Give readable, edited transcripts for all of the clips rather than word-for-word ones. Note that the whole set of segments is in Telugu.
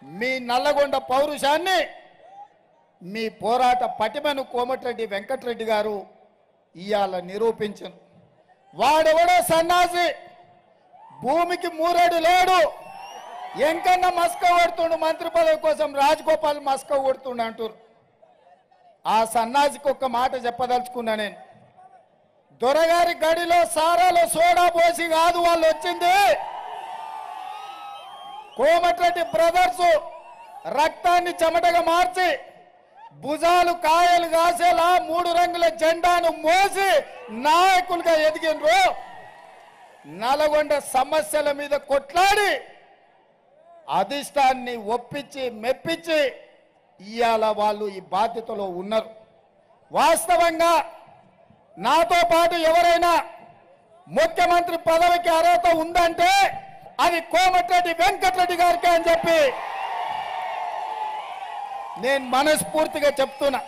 మీ నల్లగొండ పౌరుషాన్ని, మీ పోరాట పటిమను కోమటిరెడ్డి వెంకటరెడ్డి గారు ఇయాల నిరూపించారు. వాడెవడో సన్నాసి, భూమికి మూరేడు లేడు, ఎంకన్న మస్క కొడుతుండు, మంత్రి పదవి కోసం రాజగోపాల్ మస్క కొడుతుండు అంటారు. ఆ సన్నాసికి ఒక్క మాట చెప్పదలుచుకున్నా నేను. దొరగారి గడిలో సారాలో సోడా పోసి కాదు వాళ్ళు వచ్చింది. కోమటిరెడ్డి బ్రదర్స్ రక్తాన్ని చెమటగా మార్చి భుజాలు కాయలు కాసేలా 3 రంగుల జెండాను మోసి నాయకులుగా ఎదిగినరు. నల్గొండ సమస్యల మీద కొట్లాడి అధిష్టాన్ని ఒప్పించి మెప్పించి ఇయాల వాళ్ళు ఈ బాధ్యతలో ఉన్నారు. వాస్తవంగా నాతో పాటు ఎవరైనా ముఖ్యమంత్రి పదవికి అర్హత ఉందంటే అది కోమటిరెడ్డి వెంకటరెడ్డి గారికి అని చెప్పి నేను మనస్ఫూర్తిగా చెప్తున్నా.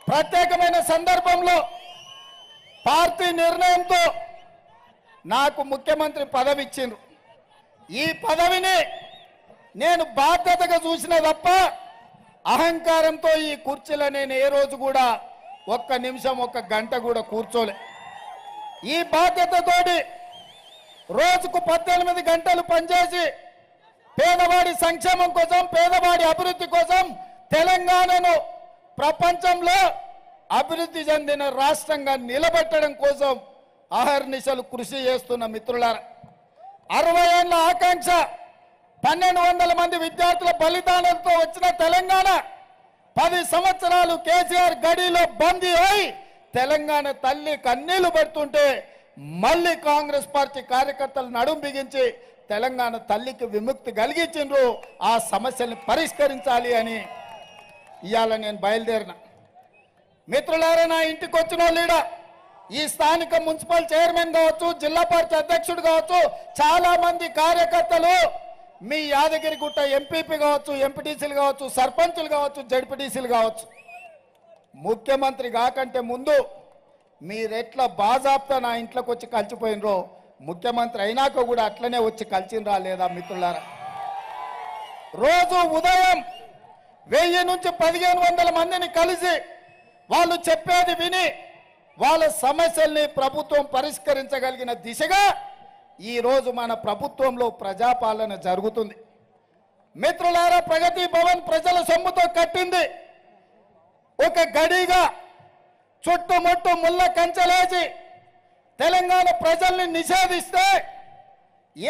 ప్రత్యేకమైన సందర్భంలో పార్టీ నిర్ణయంతో నాకు ముఖ్యమంత్రి పదవి ఇచ్చిండ్రు. ఈ పదవిని నేను బాధ్యతగా చూసిన తప్ప అహంకారంతో ఈ కుర్చీలో నేను ఏ రోజు కూడా ఒక్క నిమిషం ఒక్క గంట కూడా కూర్చోలే. ఈ బాధ్యతతోటి రోజుకు 18 గంటలు పనిచేసి పేదవాడి సంక్షేమం కోసం, పేదవాడి అభివృద్ధి కోసం తెలంగాణను ప్రపంచంలో అభివృద్ధి చెందిన రాష్ట్రంగా నిలబెట్టడం కోసం అహర్నిశలు కృషి చేస్తున్న మిత్రులారా, 60 ఏళ్ల ఆకాంక్ష, 1200 మంది విద్యార్థుల బలిదానంతో వచ్చిన తెలంగాణ 10 సంవత్సరాలు కేసీఆర్ గడిలో బందీ అయి తెలంగాణ తల్లి కన్నీళ్లు పెడుతుంటే మళ్ళీ కాంగ్రెస్ పార్టీ కార్యకర్తలు నడుం బిగించి తెలంగాణ తల్లికి విముక్తి కలిగించిండ్రు. ఆ సమస్యల్ని పరిష్కరించాలి అని ఇవాళ నేను బయలుదేరిన. మిత్రులారా, నా ఇంటికి వచ్చిన లీడ ఈ స్థానిక మున్సిపల్ చైర్మన్ కావచ్చు, జిల్లా పార్టీ అధ్యక్షుడు కావచ్చు, చాలా మంది కార్యకర్తలు మీ యాదగిరిగుట్ట ఎంపీపీ కావచ్చు, ఎంపీటీసీలు కావచ్చు, సర్పంచులు కావచ్చు, జడ్పీటీసీలు కావచ్చు, ముఖ్యమంత్రి కాకంటే ముందు మీరెట్లా బాజాబ్తా నా ఇంట్లోకి వచ్చి కలిసిపోయినరో ముఖ్యమంత్రి అయినాక కూడా అట్లనే వచ్చి కలిసినరా లేదా మిత్రులారా? రోజు ఉదయం 1000 నుంచి 1500 మందిని కలిసి వాళ్ళు చెప్పేది విని వాళ్ళ సమస్యల్ని ప్రభుత్వం పరిష్కరించగలిగిన దిశగా ఈరోజు మన ప్రభుత్వంలో ప్రజాపాలన జరుగుతుంది. మిత్రులారా, ప్రగతి భవన్ ప్రజల సొమ్ముతో కట్టింది. ఒక గడిగా చుట్టుముట్టు ముళ్ళ కంచెలేసి తెలంగాణ ప్రజల్ని నిషేధిస్తే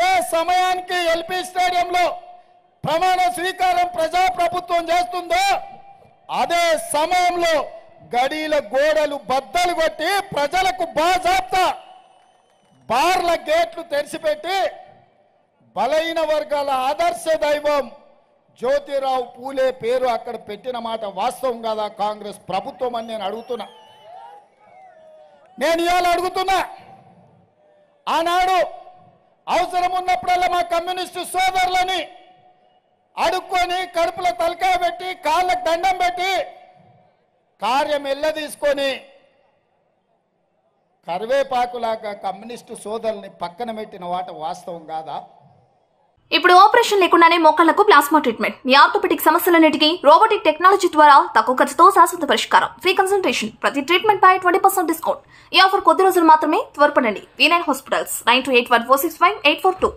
ఏ సమయానికి ఎల్పీ స్టేడియంలో ప్రమాణ స్వీకారం ప్రజాప్రభుత్వం చేస్తుందో అదే సమయంలో గడీల గోడలు బద్దలు కొట్టి ప్రజలకు బాజాప్తా బార్ల గేట్లు తెరిచిపెట్టి బలహీన వర్గాల ఆదర్శ దైవం జ్యోతిరావు పూలే పేరు అక్కడ పెట్టిన మాట వాస్తవం కాదా కాంగ్రెస్ ప్రభుత్వం అని నేను అడుగుతున్నా. నేను ఇవాళ అడుగుతున్నా, ఆనాడు అవసరం ఉన్నప్పుడల్లా మా కమ్యూనిస్టు సోదరులని అడుక్కొని కడుపులో తలకాయ పెట్టి కాళ్ళకు దండం పెట్టి కార్యం ఎల్లదీసుకొని కరివేపాకులాగా కమ్యూనిస్టు సోదరుల్ని పక్కన పెట్టిన వాట వాస్తవం కాదా? ఇప్పుడు ఆపరేషన్ లేకుండానే మోకాళ్లకు ప్లాస్మా ట్రీట్మెంట్. మీ ఆర్థోపెటిక్ సమస్యలన్నిటికీ రోబోటిక్ టెక్నాలజీ ద్వారా తక్కువ ఖర్చుతో శాశ్వత పరిష్కారం. ఫ్రీ కన్సల్టేషన్, ప్రతి ట్రీట్మెంట్ పై 20% డిస్కౌంట్. ఈ ఆఫర్ కొద్ది రోజులు మాత్రమే. త్వరపడండి. V9 hospitals 9281465842.